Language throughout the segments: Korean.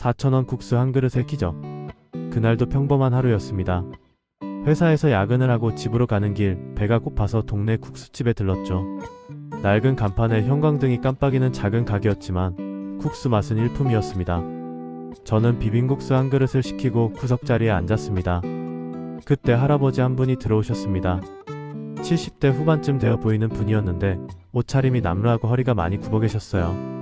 4,000원 국수 한 그릇의 기적. 그날도 평범한 하루였습니다. 회사에서 야근을 하고 집으로 가는 길, 배가 고파서 동네 국수집에 들렀죠. 낡은 간판에 형광등이 깜빡이는 작은 가게였지만 국수 맛은 일품이었습니다. 저는 비빔국수 한 그릇을 시키고 구석자리에 앉았습니다. 그때 할아버지 한 분이 들어오셨습니다. 70대 후반쯤 되어 보이는 분이었는데 옷차림이 남루하고 허리가 많이 굽어 계셨어요.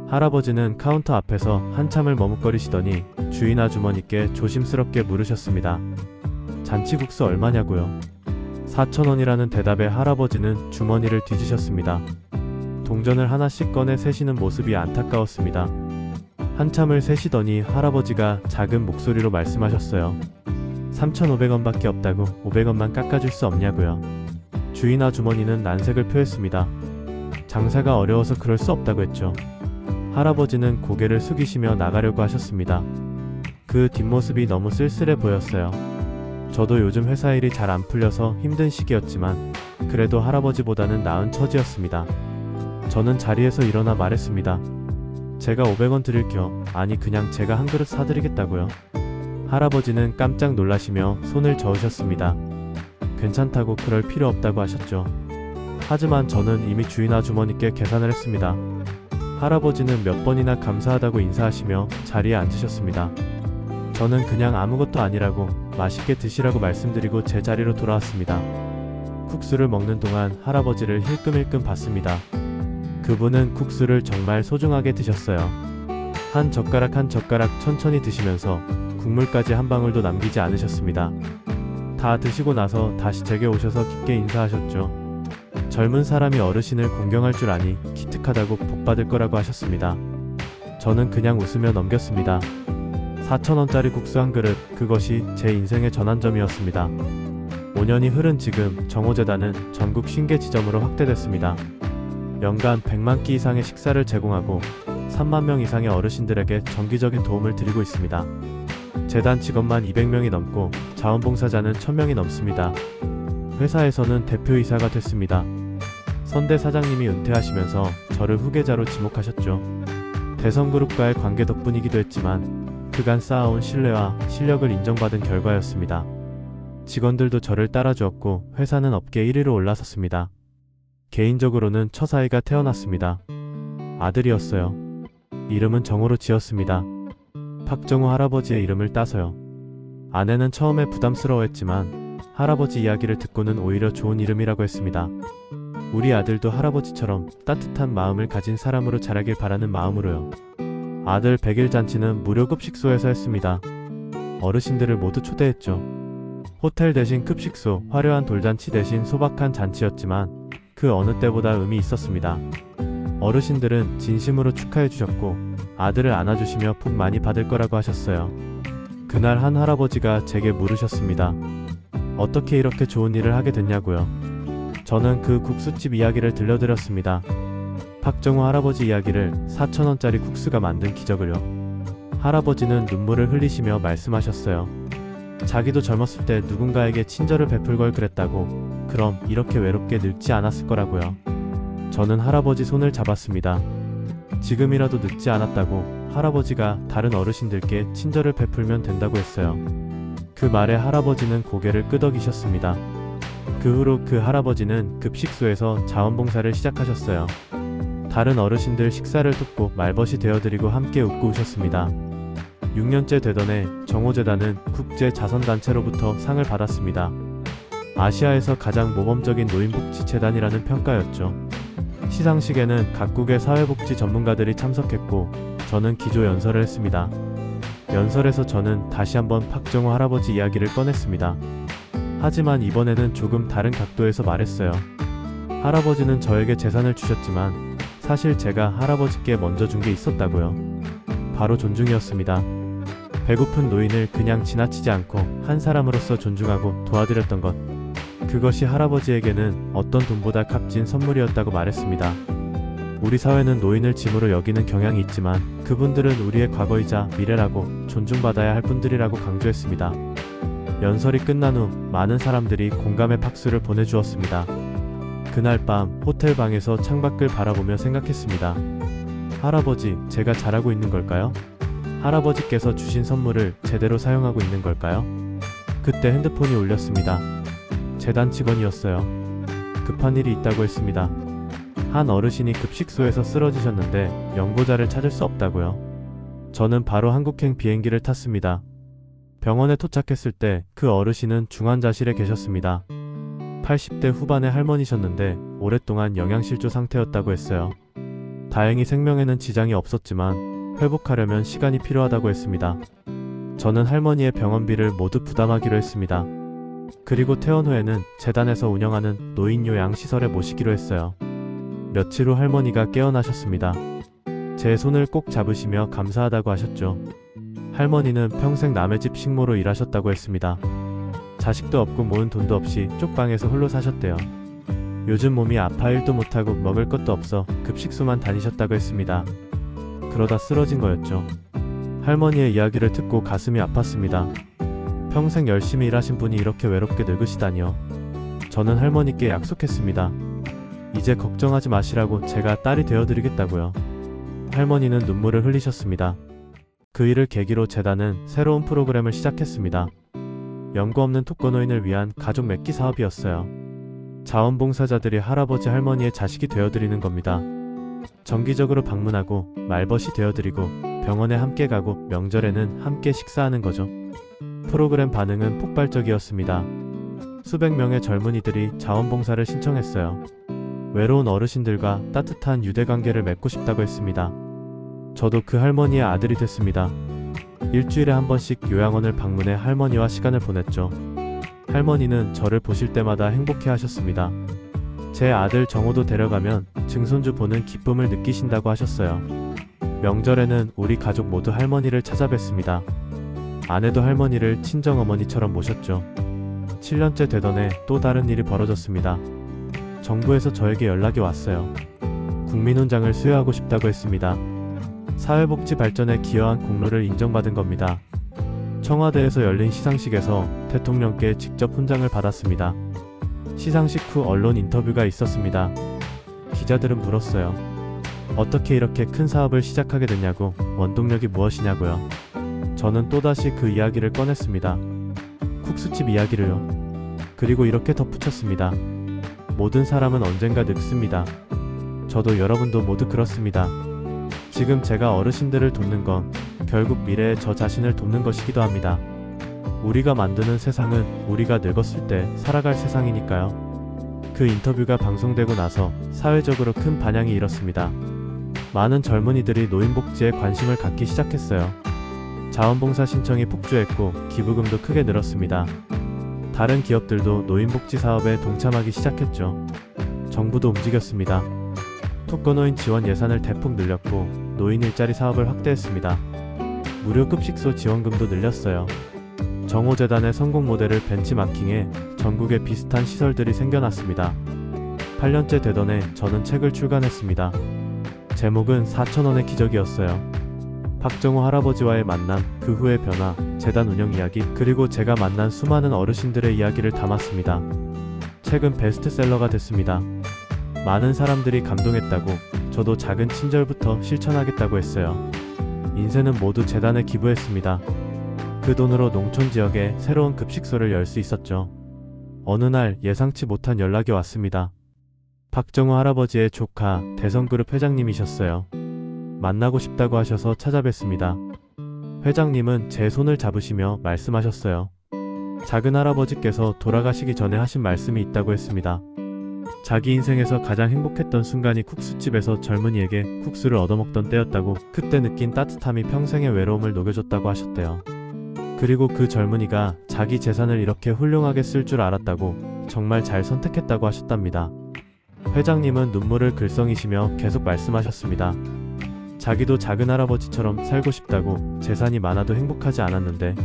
할아버지는 카운터 앞에서 한참을 머뭇거리시더니 주인 아주머니께 조심스럽게 물으셨습니다. 잔치국수 얼마냐고요? 4,000원이라는 대답에 할아버지는 주머니를 뒤지셨습니다. 동전을 하나씩 꺼내 세시는 모습이 안타까웠습니다. 한참을 세시더니 할아버지가 작은 목소리로 말씀하셨어요. 3,500원밖에 없다고 500원만 깎아줄 수 없냐고요. 주인 아주머니는 난색을 표했습니다. 장사가 어려워서 그럴 수 없다고 했죠. 할아버지는 고개를 숙이시며 나가려고 하셨습니다. 그 뒷모습이 너무 쓸쓸해 보였어요. 저도 요즘 회사 일이 잘 안 풀려서 힘든 시기였지만 그래도 할아버지보다는 나은 처지였습니다. 저는 자리에서 일어나 말했습니다. 제가 500원 드릴게요. 아니 그냥 제가 한 그릇 사드리겠다고요. 할아버지는 깜짝 놀라시며 손을 저으셨습니다. 괜찮다고 그럴 필요 없다고 하셨죠. 하지만 저는 이미 주인 아주머니께 계산을 했습니다. 할아버지는 몇 번이나 감사하다고 인사하시며 자리에 앉으셨습니다. 저는 그냥 아무것도 아니라고 맛있게 드시라고 말씀드리고 제 자리로 돌아왔습니다. 국수를 먹는 동안 할아버지를 힐끔힐끔 봤습니다. 그분은 국수를 정말 소중하게 드셨어요. 한 젓가락 한 젓가락 천천히 드시면서 국물까지 한 방울도 남기지 않으셨습니다. 다 드시고 나서 다시 제게 오셔서 깊게 인사하셨죠. 젊은 사람이 어르신을 공경할 줄 아니 기특하다고 복받을 거라고 하셨습니다. 저는 그냥 웃으며 넘겼습니다. 4,000원짜리 국수 한 그릇, 그것이 제 인생의 전환점이었습니다. 5년이 흐른 지금 정호재단은 전국 50개 지점으로 확대됐습니다. 연간 100만 끼 이상의 식사를 제공하고 3만 명 이상의 어르신들에게 정기적인 도움을 드리고 있습니다. 재단 직원만 200명이 넘고 자원봉사자는 1,000명이 넘습니다. 회사에서는 대표이사가 됐습니다. 선대 사장님이 은퇴하시면서 저를 후계자로 지목하셨죠. 대성그룹과의 관계 덕분이기도 했지만 그간 쌓아온 신뢰와 실력을 인정받은 결과였습니다. 직원들도 저를 따라주었고 회사는 업계 1위로 올라섰습니다. 개인적으로는 처사이가 태어났습니다. 아들이었어요. 이름은 정호로 지었습니다. 박정호 할아버지의 이름을 따서요. 아내는 처음에 부담스러워했지만 할아버지 이야기를 듣고는 오히려 좋은 이름이라고 했습니다. 우리 아들도 할아버지처럼 따뜻한 마음을 가진 사람으로 자라길 바라는 마음으로요. 아들 100일 잔치는 무료 급식소에서 했습니다. 어르신들을 모두 초대했죠. 호텔 대신 급식소, 화려한 돌잔치 대신 소박한 잔치였지만 그 어느 때보다 의미 있었습니다. 어르신들은 진심으로 축하해 주셨고 아들을 안아주시며 복 많이 받을 거라고 하셨어요. 그날 한 할아버지가 제게 물으셨습니다. 어떻게 이렇게 좋은 일을 하게 됐냐고요. 저는 그 국수집 이야기를 들려드렸습니다. 박정호 할아버지 이야기를 4,000원짜리 국수가 만든 기적을요. 할아버지는 눈물을 흘리시며 말씀하셨어요. 자기도 젊었을 때 누군가에게 친절을 베풀 걸 그랬다고. 그럼 이렇게 외롭게 늙지 않았을 거라고요. 저는 할아버지 손을 잡았습니다. 지금이라도 늦지 않았다고. 할아버지가 다른 어르신들께 친절을 베풀면 된다고 했어요. 그 말에 할아버지는 고개를 끄덕이셨습니다. 그 후로 그 할아버지는 급식소에서 자원봉사를 시작하셨어요. 다른 어르신들 식사를 돕고 말벗이 되어드리고 함께 웃고 우셨습니다. 6년째 되던 해 정호재단은 국제자선단체로부터 상을 받았습니다. 아시아에서 가장 모범적인 노인복지재단이라는 평가였죠. 시상식에는 각국의 사회복지 전문가들이 참석했고 저는 기조연설을 했습니다. 연설에서 저는 다시 한번 박정호 할아버지 이야기를 꺼냈습니다. 하지만 이번에는 조금 다른 각도에서 말했어요. 할아버지는 저에게 재산을 주셨지만 사실 제가 할아버지께 먼저 준 게 있었다고요. 바로 존중이었습니다. 배고픈 노인을 그냥 지나치지 않고 한 사람으로서 존중하고 도와드렸던 것. 그것이 할아버지에게는 어떤 돈보다 값진 선물이었다고 말했습니다. 우리 사회는 노인을 짐으로 여기는 경향이 있지만 그분들은 우리의 과거이자 미래라고 존중받아야 할 분들이라고 강조했습니다. 연설이 끝난 후 많은 사람들이 공감의 박수를 보내주었습니다. 그날 밤 호텔 방에서 창밖을 바라보며 생각했습니다. 할아버지, 제가 잘하고 있는 걸까요? 할아버지께서 주신 선물을 제대로 사용하고 있는 걸까요? 그때 핸드폰이 울렸습니다. 재단 직원이었어요. 급한 일이 있다고 했습니다. 한 어르신이 급식소에서 쓰러지셨는데 연고자를 찾을 수 없다고요. 저는 바로 한국행 비행기를 탔습니다. 병원에 도착했을 때 그 어르신은 중환자실에 계셨습니다. 80대 후반의 할머니셨는데 오랫동안 영양실조 상태였다고 했어요. 다행히 생명에는 지장이 없었지만 회복하려면 시간이 필요하다고 했습니다. 저는 할머니의 병원비를 모두 부담하기로 했습니다. 그리고 퇴원 후에는 재단에서 운영하는 노인 요양시설에 모시기로 했어요. 며칠 후 할머니가 깨어나셨습니다. 제 손을 꼭 잡으시며 감사하다고 하셨죠. 할머니는 평생 남의 집 식모로 일하셨다고 했습니다. 자식도 없고 모은 돈도 없이 쪽방에서 홀로 사셨대요. 요즘 몸이 아파 일도 못하고 먹을 것도 없어 급식소만 다니셨다고 했습니다. 그러다 쓰러진 거였죠. 할머니의 이야기를 듣고 가슴이 아팠습니다. 평생 열심히 일하신 분이 이렇게 외롭게 늙으시다니요. 저는 할머니께 약속했습니다. 이제 걱정하지 마시라고 제가 딸이 되어드리겠다고요. 할머니는 눈물을 흘리셨습니다. 그 일을 계기로 재단은 새로운 프로그램을 시작했습니다. 연고 없는 독거노인을 위한 가족 맺기 사업이었어요. 자원봉사자들이 할아버지 할머니의 자식이 되어드리는 겁니다. 정기적으로 방문하고 말벗이 되어드리고 병원에 함께 가고 명절에는 함께 식사하는 거죠. 프로그램 반응은 폭발적이었습니다. 수백 명의 젊은이들이 자원봉사를 신청했어요. 외로운 어르신들과 따뜻한 유대관계를 맺고 싶다고 했습니다. 저도 그 할머니의 아들이 됐습니다. 일주일에 한 번씩 요양원을 방문해 할머니와 시간을 보냈죠. 할머니는 저를 보실 때마다 행복해 하셨습니다. 제 아들 정호도 데려가면 증손주 보는 기쁨을 느끼신다고 하셨어요. 명절에는 우리 가족 모두 할머니를 찾아뵀습니다. 아내도 할머니를 친정어머니처럼 모셨죠. 7년째 되던 해 또 다른 일이 벌어졌습니다. 정부에서 저에게 연락이 왔어요. 국민훈장을 수여하고 싶다고 했습니다. 사회복지 발전에 기여한 공로를 인정받은 겁니다. 청와대에서 열린 시상식에서 대통령께 직접 훈장을 받았습니다. 시상식 후 언론 인터뷰가 있었습니다. 기자들은 물었어요. 어떻게 이렇게 큰 사업을 시작하게 됐냐고, 원동력이 무엇이냐고요. 저는 또다시 그 이야기를 꺼냈습니다. 국수집 이야기를요. 그리고 이렇게 덧붙였습니다. 모든 사람은 언젠가 늙습니다. 저도 여러분도 모두 그렇습니다. 지금 제가 어르신들을 돕는 건 결국 미래의 저 자신을 돕는 것이기도 합니다. 우리가 만드는 세상은 우리가 늙었을 때 살아갈 세상이니까요. 그 인터뷰가 방송되고 나서 사회적으로 큰 반향이 일었습니다. 많은 젊은이들이 노인복지에 관심을 갖기 시작했어요. 자원봉사 신청이 폭주했고 기부금도 크게 늘었습니다. 다른 기업들도 노인복지 사업에 동참하기 시작했죠. 정부도 움직였습니다. 독거노인 지원 예산을 대폭 늘렸고 노인 일자리 사업을 확대했습니다. 무료 급식소 지원금도 늘렸어요. 정호재단의 성공 모델을 벤치마킹해 전국에 비슷한 시설들이 생겨났습니다. 8년째 되던 해 저는 책을 출간했습니다. 제목은 4,000원의 기적이었어요. 박정호 할아버지와의 만남, 그 후의 변화, 재단 운영 이야기, 그리고 제가 만난 수많은 어르신들의 이야기를 담았습니다. 책은 베스트셀러가 됐습니다. 많은 사람들이 감동했다고, 저도 작은 친절부터 실천하겠다고 했어요. 인쇄는 모두 재단에 기부했습니다. 그 돈으로 농촌 지역에 새로운 급식소를 열 수 있었죠. 어느 날 예상치 못한 연락이 왔습니다. 박정호 할아버지의 조카 대성그룹 회장님이셨어요. 만나고 싶다고 하셔서 찾아뵀습니다. 회장님은 제 손을 잡으시며 말씀하셨어요. 작은 할아버지께서 돌아가시기 전에 하신 말씀이 있다고 했습니다. 자기 인생에서 가장 행복했던 순간이 국수집에서 젊은이에게 국수를 얻어먹던 때였다고, 그때 느낀 따뜻함이 평생의 외로움을 녹여줬다고 하셨대요. 그리고 그 젊은이가 자기 재산을 이렇게 훌륭하게 쓸 줄 알았다고, 정말 잘 선택했다고 하셨답니다. 회장님은 눈물을 글썽이시며 계속 말씀하셨습니다. 자기도 작은 할아버지처럼 살고 싶다고, 재산이 많아도 행복하지 않았는데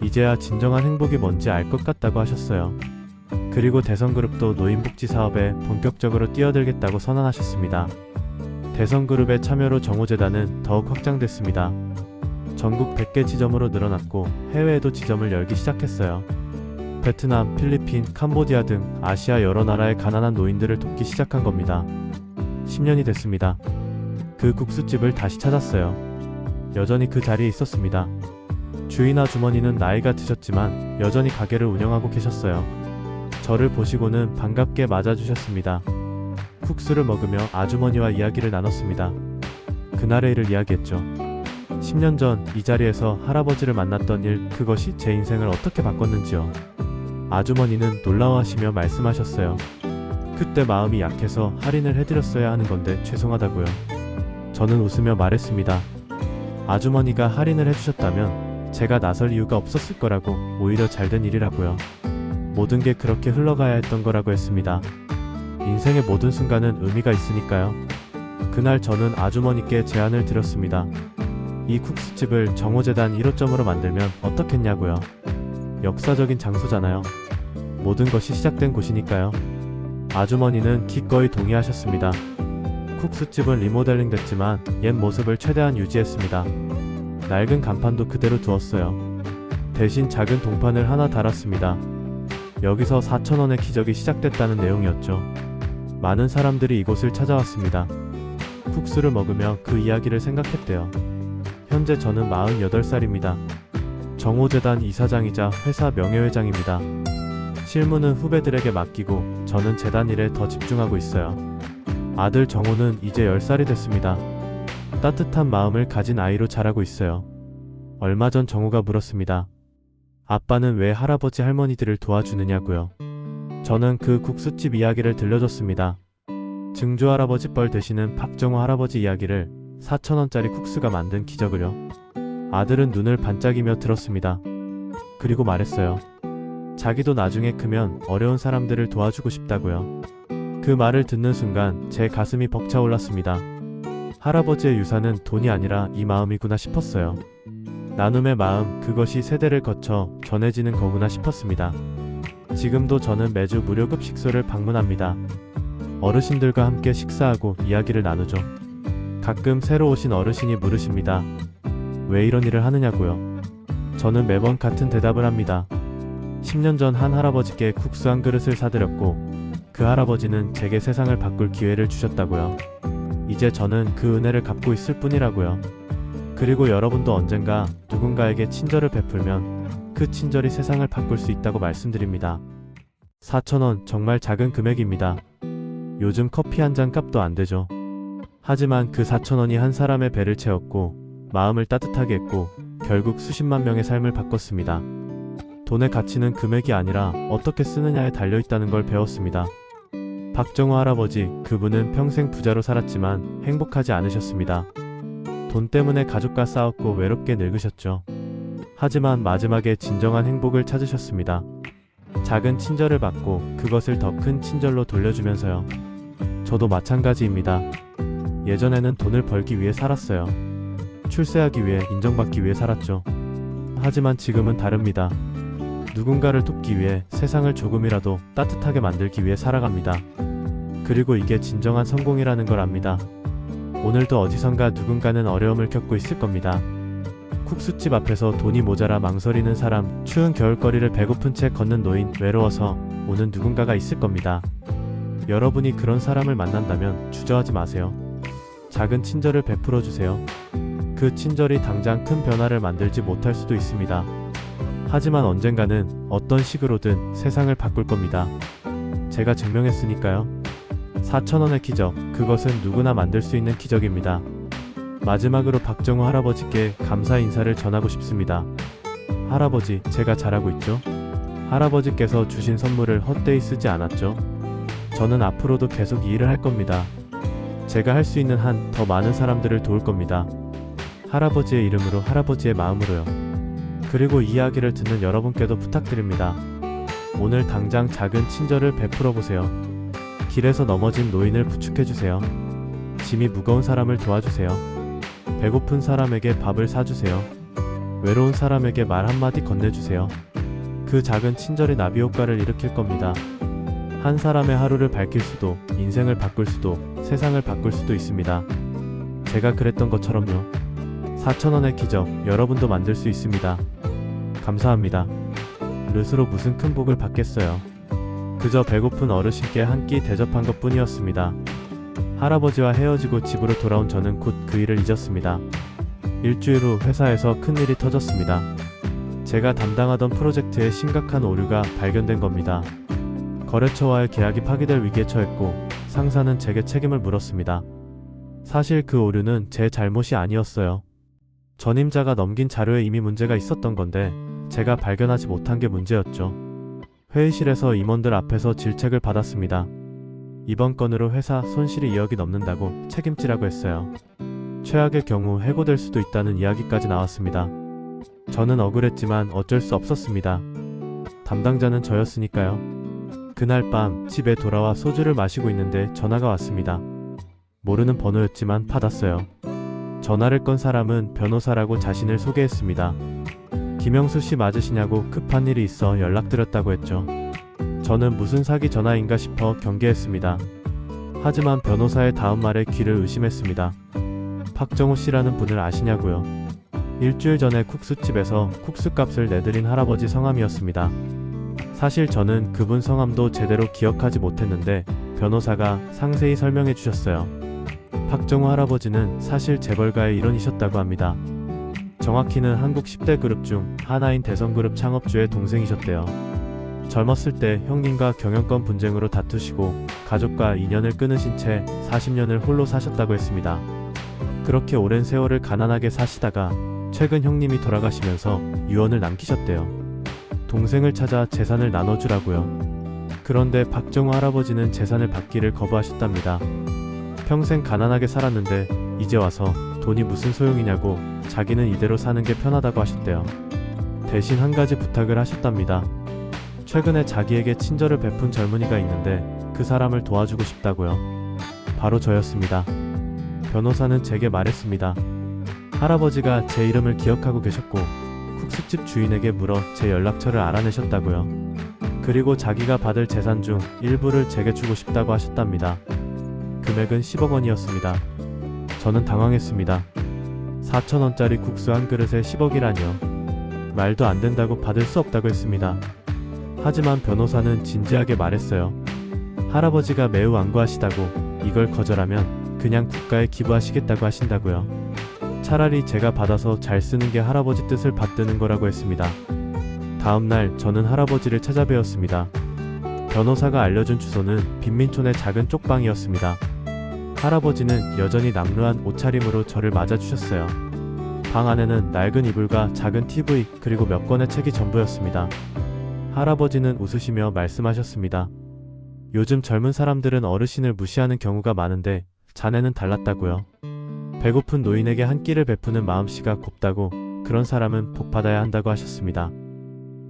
이제야 진정한 행복이 뭔지 알 것 같다고 하셨어요. 그리고 대성그룹도 노인복지 사업에 본격적으로 뛰어들겠다고 선언하셨습니다. 대성그룹의 참여로 정호재단은 더욱 확장됐습니다. 전국 100개 지점으로 늘어났고 해외에도 지점을 열기 시작했어요. 베트남, 필리핀, 캄보디아 등 아시아 여러 나라의 가난한 노인들을 돕기 시작한 겁니다. 10년이 됐습니다. 그 국수집을 다시 찾았어요. 여전히 그 자리에 있었습니다. 주인 아주머니는 나이가 드셨지만 여전히 가게를 운영하고 계셨어요. 저를 보시고는 반갑게 맞아주셨습니다. 국수를 먹으며 아주머니와 이야기를 나눴습니다. 그날의 일을 이야기했죠. 10년 전 이 자리에서 할아버지를 만났던 일, 그것이 제 인생을 어떻게 바꿨는지요. 아주머니는 놀라워하시며 말씀하셨어요. 그때 마음이 약해서 할인을 해드렸어야 하는 건데 죄송하다고요. 저는 웃으며 말했습니다. 아주머니가 할인을 해주셨다면 제가 나설 이유가 없었을 거라고, 오히려 잘된 일이라고요. 모든 게 그렇게 흘러가야 했던 거라고 했습니다. 인생의 모든 순간은 의미가 있으니까요. 그날 저는 아주머니께 제안을 드렸습니다. 이 국수집을 정호재단 1호점으로 만들면 어떻겠냐고요. 역사적인 장소잖아요. 모든 것이 시작된 곳이니까요. 아주머니는 기꺼이 동의하셨습니다. 국수집은 리모델링 됐지만 옛 모습을 최대한 유지했습니다. 낡은 간판도 그대로 두었어요. 대신 작은 동판을 하나 달았습니다. 여기서 4,000원의 기적이 시작됐다는 내용이었죠. 많은 사람들이 이곳을 찾아왔습니다. 국수를 먹으며 그 이야기를 생각했대요. 현재 저는 48살입니다. 정호재단 이사장이자 회사 명예회장입니다. 실무는 후배들에게 맡기고 저는 재단 일에 더 집중하고 있어요. 아들 정호는 이제 10살이 됐습니다. 따뜻한 마음을 가진 아이로 자라고 있어요. 얼마 전 정호가 물었습니다. 아빠는 왜 할아버지 할머니들을 도와주느냐고요. 저는 그 국수집 이야기를 들려줬습니다. 증조 할아버지 뻘 되시는 박정호 할아버지 이야기를, 4,000원짜리 국수가 만든 기적을요. 아들은 눈을 반짝이며 들었습니다. 그리고 말했어요. 자기도 나중에 크면 어려운 사람들을 도와주고 싶다고요. 그 말을 듣는 순간 제 가슴이 벅차올랐습니다. 할아버지의 유산은 돈이 아니라 이 마음이구나 싶었어요. 나눔의 마음, 그것이 세대를 거쳐 전해지는 거구나 싶었습니다. 지금도 저는 매주 무료급 식소를 방문합니다. 어르신들과 함께 식사하고 이야기를 나누죠. 가끔 새로 오신 어르신이 물으십니다. 왜 이런 일을 하느냐고요. 저는 매번 같은 대답을 합니다. 10년 전 한 할아버지께 국수 한 그릇을 사드렸고 그 할아버지는 제게 세상을 바꿀 기회를 주셨다고요. 이제 저는 그 은혜를 갚고 있을 뿐이라고요. 그리고 여러분도 언젠가 누군가에게 친절을 베풀면 그 친절이 세상을 바꿀 수 있다고 말씀드립니다. 4,000원, 정말 작은 금액입니다. 요즘 커피 한 잔 값도 안 되죠. 하지만 그 4,000원이 한 사람의 배를 채웠고 마음을 따뜻하게 했고 결국 수십만 명의 삶을 바꿨습니다. 돈의 가치는 금액이 아니라 어떻게 쓰느냐에 달려있다는 걸 배웠습니다. 박정호 할아버지, 그분은 평생 부자로 살았지만 행복하지 않으셨습니다. 돈 때문에 가족과 싸웠고 외롭게 늙으셨죠. 하지만 마지막에 진정한 행복을 찾으셨습니다. 작은 친절을 받고 그것을 더 큰 친절로 돌려주면서요. 저도 마찬가지입니다. 예전에는 돈을 벌기 위해 살았어요. 출세하기 위해, 인정받기 위해 살았죠. 하지만 지금은 다릅니다. 누군가를 돕기 위해, 세상을 조금이라도 따뜻하게 만들기 위해 살아갑니다. 그리고 이게 진정한 성공이라는 걸 압니다. 오늘도 어디선가 누군가는 어려움을 겪고 있을 겁니다. 국수집 앞에서 돈이 모자라 망설이는 사람, 추운 겨울거리를 배고픈 채 걷는 노인, 외로워서 오는 누군가가 있을 겁니다. 여러분이 그런 사람을 만난다면 주저하지 마세요. 작은 친절을 베풀어 주세요. 그 친절이 당장 큰 변화를 만들지 못할 수도 있습니다. 하지만 언젠가는 어떤 식으로든 세상을 바꿀 겁니다. 제가 증명했으니까요. 4,000원의 기적, 그것은 누구나 만들 수 있는 기적입니다. 마지막으로 박정호 할아버지께 감사 인사를 전하고 싶습니다. 할아버지, 제가 잘하고 있죠? 할아버지께서 주신 선물을 헛되이 쓰지 않았죠? 저는 앞으로도 계속 이 일을 할 겁니다. 제가 할 수 있는 한 더 많은 사람들을 도울 겁니다. 할아버지의 이름으로, 할아버지의 마음으로요. 그리고 이 이야기를 듣는 여러분께도 부탁드립니다. 오늘 당장 작은 친절을 베풀어 보세요. 길에서 넘어진 노인을 부축해주세요. 짐이 무거운 사람을 도와주세요. 배고픈 사람에게 밥을 사주세요. 외로운 사람에게 말 한마디 건네주세요. 그 작은 친절이 나비 효과를 일으킬 겁니다. 한 사람의 하루를 밝힐 수도, 인생을 바꿀 수도, 세상을 바꿀 수도 있습니다. 제가 그랬던 것처럼요. 4,000원의 기적, 여러분도 만들 수 있습니다. 감사합니다. 르스로 무슨 큰 복을 받겠어요. 그저 배고픈 어르신께 한 끼 대접한 것 뿐이었습니다. 할아버지와 헤어지고 집으로 돌아온 저는 곧 그 일을 잊었습니다. 일주일 후 회사에서 큰일이 터졌습니다. 제가 담당하던 프로젝트에 심각한 오류가 발견된 겁니다. 거래처와의 계약이 파기될 위기에 처했고 상사는 제게 책임을 물었습니다. 사실 그 오류는 제 잘못이 아니었어요. 전임자가 넘긴 자료에 이미 문제가 있었던 건데 제가 발견하지 못한 게 문제였죠. 회의실에서 임원들 앞에서 질책을 받았습니다. 이번 건으로 회사 손실이 2억이 넘는다고 책임지라고 했어요. 최악의 경우 해고될 수도 있다는 이야기까지 나왔습니다. 저는 억울했지만 어쩔 수 없었습니다. 담당자는 저였으니까요. 그날 밤 집에 돌아와 소주를 마시고 있는데 전화가 왔습니다. 모르는 번호였지만 받았어요. 전화를 건 사람은 변호사라고 자신을 소개했습니다. 김영수 씨 맞으시냐고 급한 일이 있어 연락드렸다고 했죠. 저는 무슨 사기 전화인가 싶어 경계했습니다. 하지만 변호사의 다음 말에 귀를 의심했습니다. 박정호 씨라는 분을 아시냐고요. 일주일 전에 국수집에서 국수값을 내드린 할아버지 성함이었습니다. 사실 저는 그분 성함도 제대로 기억하지 못했는데 변호사가 상세히 설명해 주셨어요. 박정호 할아버지는 사실 재벌가의 일원이셨다고 합니다. 정확히는 한국 10대 그룹 중 하나인 대성그룹 창업주의 동생이셨대요. 젊었을 때 형님과 경영권 분쟁으로 다투시고 가족과 인연을 끊으신 채 40년을 홀로 사셨다고 했습니다. 그렇게 오랜 세월을 가난하게 사시다가 최근 형님이 돌아가시면서 유언을 남기셨대요. 동생을 찾아 재산을 나눠주라고요. 그런데 박정호 할아버지는 재산을 받기를 거부하셨답니다. 평생 가난하게 살았는데 이제 와서 돈이 무슨 소용이냐고 자기는 이대로 사는 게 편하다고 하셨대요. 대신 한 가지 부탁을 하셨답니다. 최근에 자기에게 친절을 베푼 젊은이가 있는데 그 사람을 도와주고 싶다고요. 바로 저였습니다. 변호사는 제게 말했습니다. 할아버지가 제 이름을 기억하고 계셨고 국수집 주인에게 물어 제 연락처를 알아내셨다고요. 그리고 자기가 받을 재산 중 일부를 제게 주고 싶다고 하셨답니다. 금액은 10억 원이었습니다. 저는 당황했습니다. 4,000원짜리 국수 한 그릇에 10억이라니요. 말도 안 된다고 받을 수 없다고 했습니다. 하지만 변호사는 진지하게 말했어요. 할아버지가 매우 완고하시다고 이걸 거절하면 그냥 국가에 기부하시겠다고 하신다고요. 차라리 제가 받아서 잘 쓰는 게 할아버지 뜻을 받드는 거라고 했습니다. 다음날 저는 할아버지를 찾아뵈었습니다. 변호사가 알려준 주소는 빈민촌의 작은 쪽방이었습니다. 할아버지는 여전히 남루한 옷차림으로 저를 맞아주셨어요. 방 안에는 낡은 이불과 작은 TV 그리고 몇 권의 책이 전부였습니다. 할아버지는 웃으시며 말씀하셨습니다. 요즘 젊은 사람들은 어르신을 무시하는 경우가 많은데 자네는 달랐다고요. 배고픈 노인에게 한 끼를 베푸는 마음씨가 곱다고 그런 사람은 복 받아야 한다고 하셨습니다.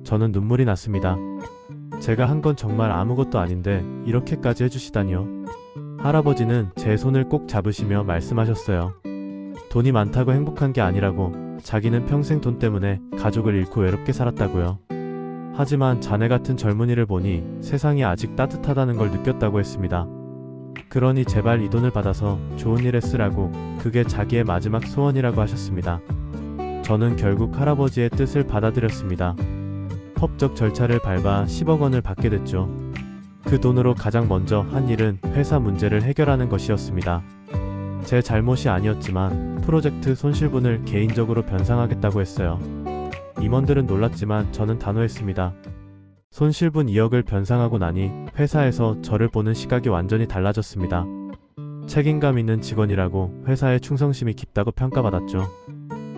저는 눈물이 났습니다. 제가 한 건 정말 아무것도 아닌데 이렇게까지 해주시다니요. 할아버지는 제 손을 꼭 잡으시며 말씀하셨어요. 돈이 많다고 행복한 게 아니라고 자기는 평생 돈 때문에 가족을 잃고 외롭게 살았다고요. 하지만 자네 같은 젊은이를 보니 세상이 아직 따뜻하다는 걸 느꼈다고 했습니다. 그러니 제발 이 돈을 받아서 좋은 일에 쓰라고 그게 자기의 마지막 소원이라고 하셨습니다. 저는 결국 할아버지의 뜻을 받아들였습니다. 법적 절차를 밟아 10억 원을 받게 됐죠. 그 돈으로 가장 먼저 한 일은 회사 문제를 해결하는 것이었습니다. 제 잘못이 아니었지만 프로젝트 손실분을 개인적으로 변상하겠다고 했어요. 임원들은 놀랐지만 저는 단호했습니다. 손실분 2억을 변상하고 나니 회사에서 저를 보는 시각이 완전히 달라졌습니다. 책임감 있는 직원이라고 회사의 충성심이 깊다고 평가받았죠.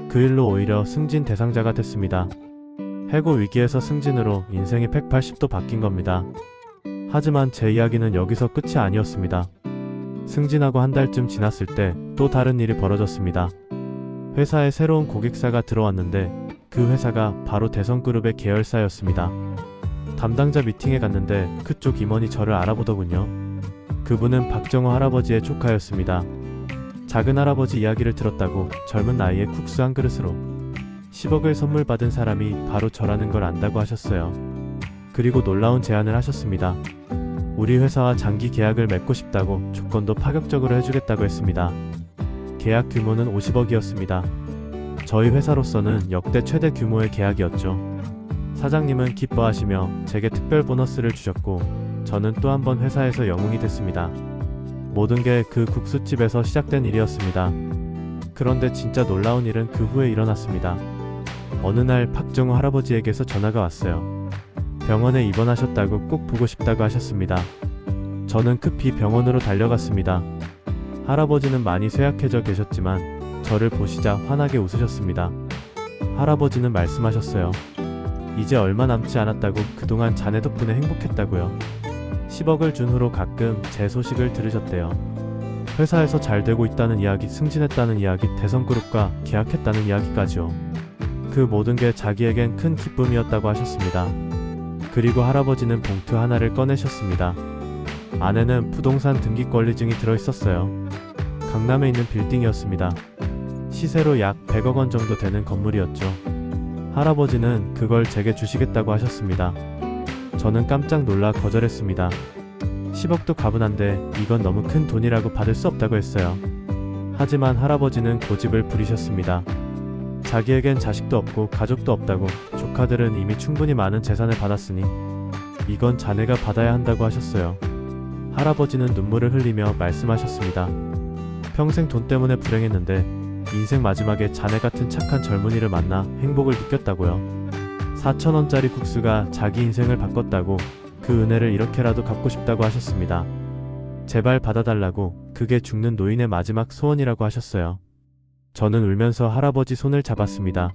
그 일로 오히려 승진 대상자가 됐습니다. 해고 위기에서 승진으로 인생이 180도 바뀐 겁니다. 하지만 제 이야기는 여기서 끝이 아니었습니다. 승진하고 한 달쯤 지났을 때 또 다른 일이 벌어졌습니다. 회사에 새로운 고객사가 들어왔는데 그 회사가 바로 대성그룹의 계열사였습니다. 담당자 미팅에 갔는데 그쪽 임원이 저를 알아보더군요. 그분은 박정호 할아버지의 조카였습니다. 작은 할아버지 이야기를 들었다고 젊은 나이에 국수 한 그릇으로 10억을 선물 받은 사람이 바로 저라는 걸 안다고 하셨어요. 그리고 놀라운 제안을 하셨습니다. 우리 회사와 장기 계약을 맺고 싶다고 조건도 파격적으로 해주겠다고 했습니다. 계약 규모는 50억이었습니다. 저희 회사로서는 역대 최대 규모의 계약이었죠. 사장님은 기뻐하시며 제게 특별 보너스를 주셨고 저는 또 한 번 회사에서 영웅이 됐습니다. 모든 게 그 국수집에서 시작된 일이었습니다. 그런데 진짜 놀라운 일은 그 후에 일어났습니다. 어느 날 박정우 할아버지에게서 전화가 왔어요. 병원에 입원하셨다고 꼭 보고 싶다고 하셨습니다. 저는 급히 병원으로 달려갔습니다. 할아버지는 많이 쇠약해져 계셨지만 저를 보시자 환하게 웃으셨습니다. 할아버지는 말씀하셨어요. 이제 얼마 남지 않았다고 그동안 자네 덕분에 행복했다고요. 10억을 준 후로 가끔 제 소식을 들으셨대요. 회사에서 잘 되고 있다는 이야기, 승진했다는 이야기, 대성그룹과 계약했다는 이야기까지요. 그 모든 게 자기에겐 큰 기쁨이었다고 하셨습니다. 그리고 할아버지는 봉투 하나를 꺼내셨습니다. 안에는 부동산 등기권리증이 들어있었어요. 강남에 있는 빌딩이었습니다. 시세로 약 100억 원 정도 되는 건물이었죠. 할아버지는 그걸 제게 주시겠다고 하셨습니다. 저는 깜짝 놀라 거절했습니다. 10억도 가분한데 이건 너무 큰 돈이라고 받을 수 없다고 했어요. 하지만 할아버지는 고집을 부리셨습니다. 자기에겐 자식도 없고 가족도 없다고, 조카들은 이미 충분히 많은 재산을 받았으니 이건 자네가 받아야 한다고 하셨어요. 할아버지는 눈물을 흘리며 말씀하셨습니다. 평생 돈 때문에 불행했는데 인생 마지막에 자네 같은 착한 젊은이를 만나 행복을 느꼈다고요. 4,000원짜리 국수가 자기 인생을 바꿨다고, 그 은혜를 이렇게라도 갚고 싶다고 하셨습니다. 제발 받아달라고, 그게 죽는 노인의 마지막 소원이라고 하셨어요. 저는 울면서 할아버지 손을 잡았습니다.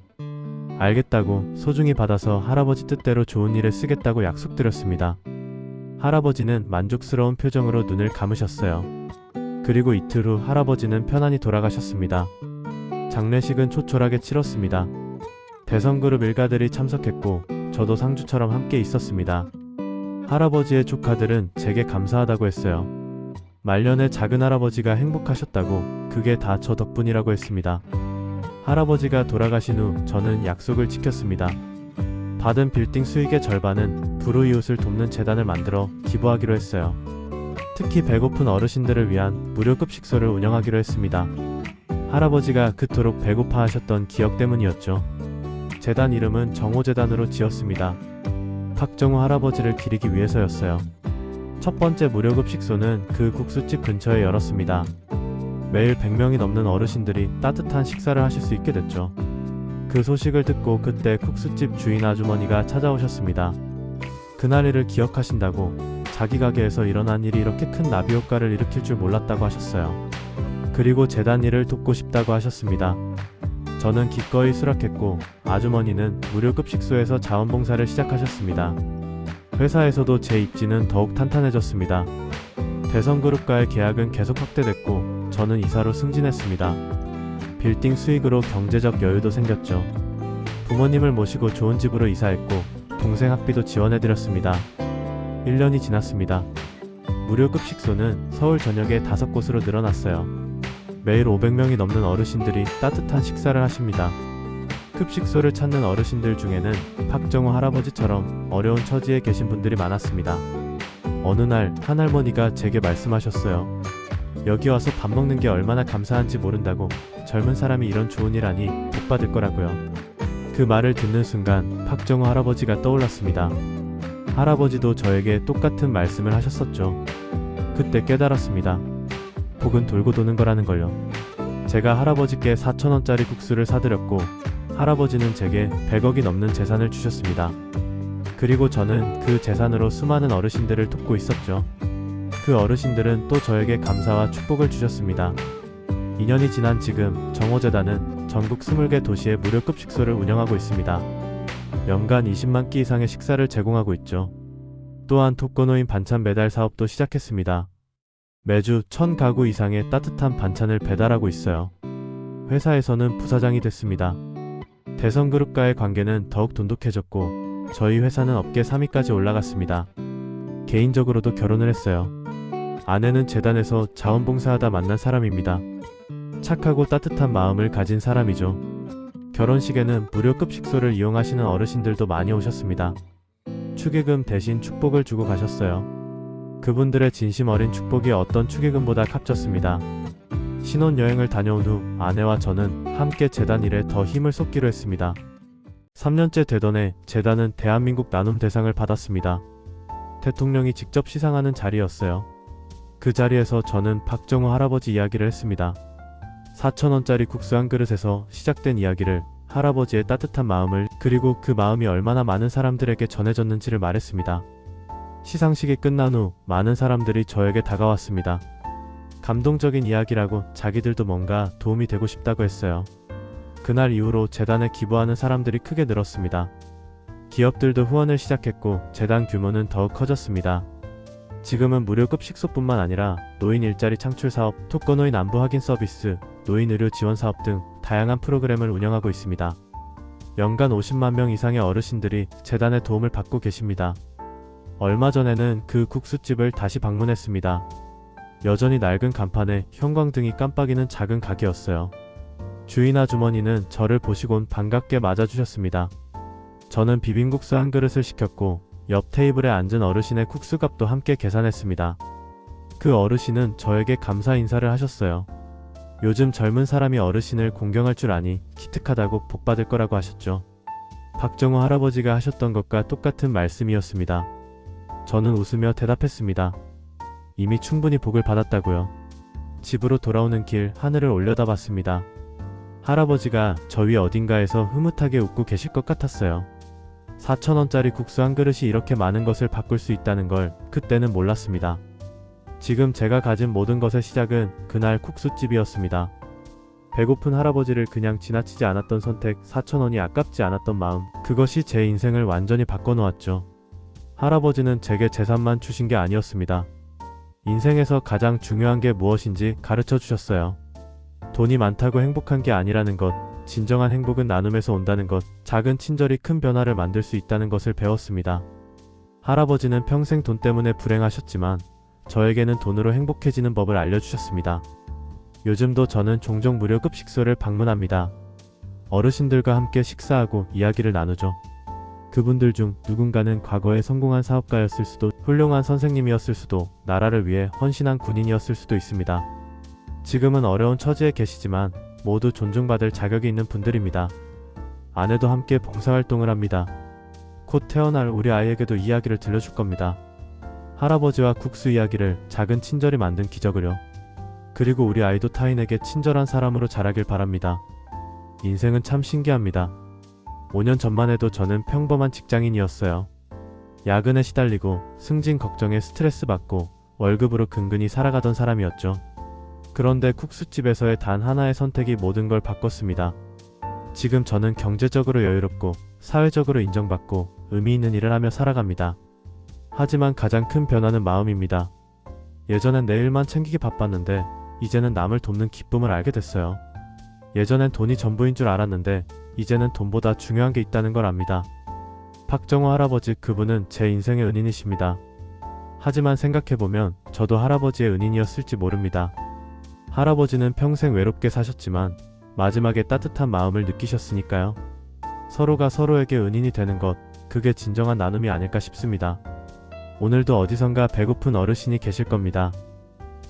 알겠다고 소중히 받아서 할아버지 뜻대로 좋은 일에 쓰겠다고 약속드렸습니다. 할아버지는 만족스러운 표정으로 눈을 감으셨어요. 그리고 이틀 후 할아버지는 편안히 돌아가셨습니다. 장례식은 초촐하게 치렀습니다. 대성그룹 일가들이 참석했고 저도 상주처럼 함께 있었습니다. 할아버지의 조카들은 제게 감사하다고 했어요. 말년에 작은 할아버지가 행복하셨다고, 그게 다 저 덕분이라고 했습니다. 할아버지가 돌아가신 후 저는 약속을 지켰습니다. 받은 빌딩 수익의 절반은 불우이웃을 돕는 재단을 만들어 기부하기로 했어요. 특히 배고픈 어르신들을 위한 무료급식소를 운영하기로 했습니다. 할아버지가 그토록 배고파하셨던 기억 때문이었죠. 재단 이름은 정호재단으로 지었습니다. 박정우 할아버지를 기리기 위해서였어요. 첫 번째 무료급식소는 그 국수집 근처에 열었습니다. 매일 100명이 넘는 어르신들이 따뜻한 식사를 하실 수 있게 됐죠. 그 소식을 듣고 그때 국수집 주인 아주머니가 찾아오셨습니다. 그날 일을 기억하신다고, 자기 가게에서 일어난 일이 이렇게 큰 나비 효과를 일으킬 줄 몰랐다고 하셨어요. 그리고 재단 일을 돕고 싶다고 하셨습니다. 저는 기꺼이 수락했고 아주머니는 무료급식소에서 자원봉사를 시작하셨습니다. 회사에서도 제 입지는 더욱 탄탄해졌습니다. 대성그룹과의 계약은 계속 확대됐고 저는 이사로 승진했습니다. 빌딩 수익으로 경제적 여유도 생겼죠. 부모님을 모시고 좋은 집으로 이사했고 동생 학비도 지원해드렸습니다. 1년이 지났습니다. 무료급식소는 서울 전역에 5곳으로 늘어났어요. 매일 500명이 넘는 어르신들이 따뜻한 식사를 하십니다. 급식소를 찾는 어르신들 중에는 박정우 할아버지처럼 어려운 처지에 계신 분들이 많았습니다. 어느 날 한 할머니가 제게 말씀하셨어요. 여기 와서 밥 먹는 게 얼마나 감사한지 모른다고, 젊은 사람이 이런 좋은 일 하니 복 받을 거라고요. 그 말을 듣는 순간 박정우 할아버지가 떠올랐습니다. 할아버지도 저에게 똑같은 말씀을 하셨었죠. 그때 깨달았습니다. 복은 돌고 도는 거라는 걸요. 제가 할아버지께 4,000원짜리 국수를 사드렸고 할아버지는 제게 100억이 넘는 재산을 주셨습니다. 그리고 저는 그 재산으로 수많은 어르신들을 돕고 있었죠. 그 어르신들은 또 저에게 감사와 축복을 주셨습니다. 2년이 지난 지금 정호재단은 전국 20개 도시에 무료급식소를 운영하고 있습니다. 연간 20만 끼 이상의 식사를 제공하고 있죠. 또한 독거노인 반찬 배달 사업도 시작했습니다. 매주 1,000가구 이상의 따뜻한 반찬을 배달하고 있어요. 회사에서는 부사장이 됐습니다. 대성그룹과의 관계는 더욱 돈독해졌고 저희 회사는 업계 3위까지 올라갔습니다. 개인적으로도 결혼을 했어요. 아내는 재단에서 자원봉사하다 만난 사람입니다. 착하고 따뜻한 마음을 가진 사람이죠. 결혼식에는 무료급식소를 이용하시는 어르신들도 많이 오셨습니다. 축의금 대신 축복을 주고 가셨어요. 그분들의 진심 어린 축복이 어떤 축의금보다 값졌습니다. 신혼여행을 다녀온 후 아내와 저는 함께 재단 일에 더 힘을 쏟기로 했습니다. 3년째 되던 해 재단은 대한민국 나눔 대상을 받았습니다. 대통령이 직접 시상하는 자리였어요. 그 자리에서 저는 박정우 할아버지 이야기를 했습니다. 4,000원짜리 국수 한 그릇에서 시작된 이야기를 할아버지의 따뜻한 마음을 그리고 그 마음이 얼마나 많은 사람들에게 전해졌는지를 말했습니다. 시상식이 끝난 후 많은 사람들이 저에게 다가왔습니다. 감동적인 이야기라고 자기들도 뭔가 도움이 되고 싶다고 했어요. 그날 이후로 재단에 기부하는 사람들이 크게 늘었습니다. 기업들도 후원을 시작했고 재단 규모는 더욱 커졌습니다. 지금은 무료급 식소뿐만 아니라 노인 일자리 창출 사업, 독거노인 안부 확인 서비스, 노인 의료 지원 사업 등 다양한 프로그램을 운영하고 있습니다. 연간 50만 명 이상의 어르신들이 재단의 도움을 받고 계십니다. 얼마 전에는 그 국수집을 다시 방문했습니다. 여전히 낡은 간판에 형광등이 깜빡이는 작은 가게였어요. 주인 아주머니는 저를 보시곤 반갑게 맞아주셨습니다. 저는 비빔국수 한 그릇을 시켰고 옆 테이블에 앉은 어르신의 국수값도 함께 계산했습니다. 그 어르신은 저에게 감사 인사를 하셨어요. 요즘 젊은 사람이 어르신을 공경할 줄 아니 기특하다고 복받을 거라고 하셨죠. 박정호 할아버지가 하셨던 것과 똑같은 말씀이었습니다. 저는 웃으며 대답했습니다. 이미 충분히 복을 받았다고요. 집으로 돌아오는 길 하늘을 올려다봤습니다. 할아버지가 저 위 어딘가에서 흐뭇하게 웃고 계실 것 같았어요. 4,000원짜리 국수 한 그릇이 이렇게 많은 것을 바꿀 수 있다는 걸 그때는 몰랐습니다. 지금 제가 가진 모든 것의 시작은 그날 국수집이었습니다. 배고픈 할아버지를 그냥 지나치지 않았던 선택, 4,000원이 아깝지 않았던 마음, 그것이 제 인생을 완전히 바꿔놓았죠. 할아버지는 제게 재산만 주신 게 아니었습니다. 인생에서 가장 중요한 게 무엇인지 가르쳐 주셨어요. 돈이 많다고 행복한 게 아니라는 것, 진정한 행복은 나눔에서 온다는 것, 작은 친절이 큰 변화를 만들 수 있다는 것을 배웠습니다. 할아버지는 평생 돈 때문에 불행하셨지만 저에게는 돈으로 행복해지는 법을 알려주셨습니다. 요즘도 저는 종종 무료급 식소를 방문합니다. 어르신들과 함께 식사하고 이야기를 나누죠. 그분들 중 누군가는 과거에 성공한 사업가였을 수도, 훌륭한 선생님이었을 수도, 나라를 위해 헌신한 군인이었을 수도 있습니다. 지금은 어려운 처지에 계시지만 모두 존중받을 자격이 있는 분들입니다. 아내도 함께 봉사활동을 합니다. 곧 태어날 우리 아이에게도 이야기를 들려줄 겁니다. 할아버지와 국수 이야기를 작은 친절이 만든 기적을요. 그리고 우리 아이도 타인에게 친절한 사람으로 자라길 바랍니다. 인생은 참 신기합니다. 5년 전만 해도 저는 평범한 직장인이었어요. 야근에 시달리고 승진 걱정에 스트레스 받고 월급으로 근근히 살아가던 사람이었죠. 그런데 국수집에서의 단 하나의 선택이 모든 걸 바꿨습니다. 지금 저는 경제적으로 여유롭고 사회적으로 인정받고 의미 있는 일을 하며 살아갑니다. 하지만 가장 큰 변화는 마음입니다. 예전엔 내 일만 챙기기 바빴는데 이제는 남을 돕는 기쁨을 알게 됐어요. 예전엔 돈이 전부인 줄 알았는데 이제는 돈보다 중요한 게 있다는 걸 압니다. 박정호 할아버지, 그분은 제 인생의 은인이십니다. 하지만 생각해보면 저도 할아버지의 은인이었을지 모릅니다. 할아버지는 평생 외롭게 사셨지만 마지막에 따뜻한 마음을 느끼셨으니까요. 서로가 서로에게 은인이 되는 것, 그게 진정한 나눔이 아닐까 싶습니다. 오늘도 어디선가 배고픈 어르신이 계실 겁니다.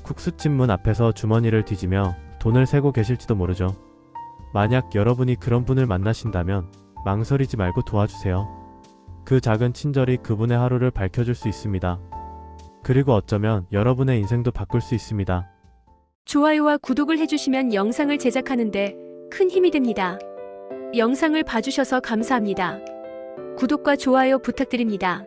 국수집 문 앞에서 주머니를 뒤지며 돈을 세고 계실지도 모르죠. 만약 여러분이 그런 분을 만나신다면 망설이지 말고 도와주세요. 그 작은 친절이 그분의 하루를 밝혀줄 수 있습니다. 그리고 어쩌면 여러분의 인생도 바꿀 수 있습니다. 좋아요와 구독을 해주시면 영상을 제작하는데 큰 힘이 됩니다. 영상을 봐주셔서 감사합니다. 구독과 좋아요 부탁드립니다.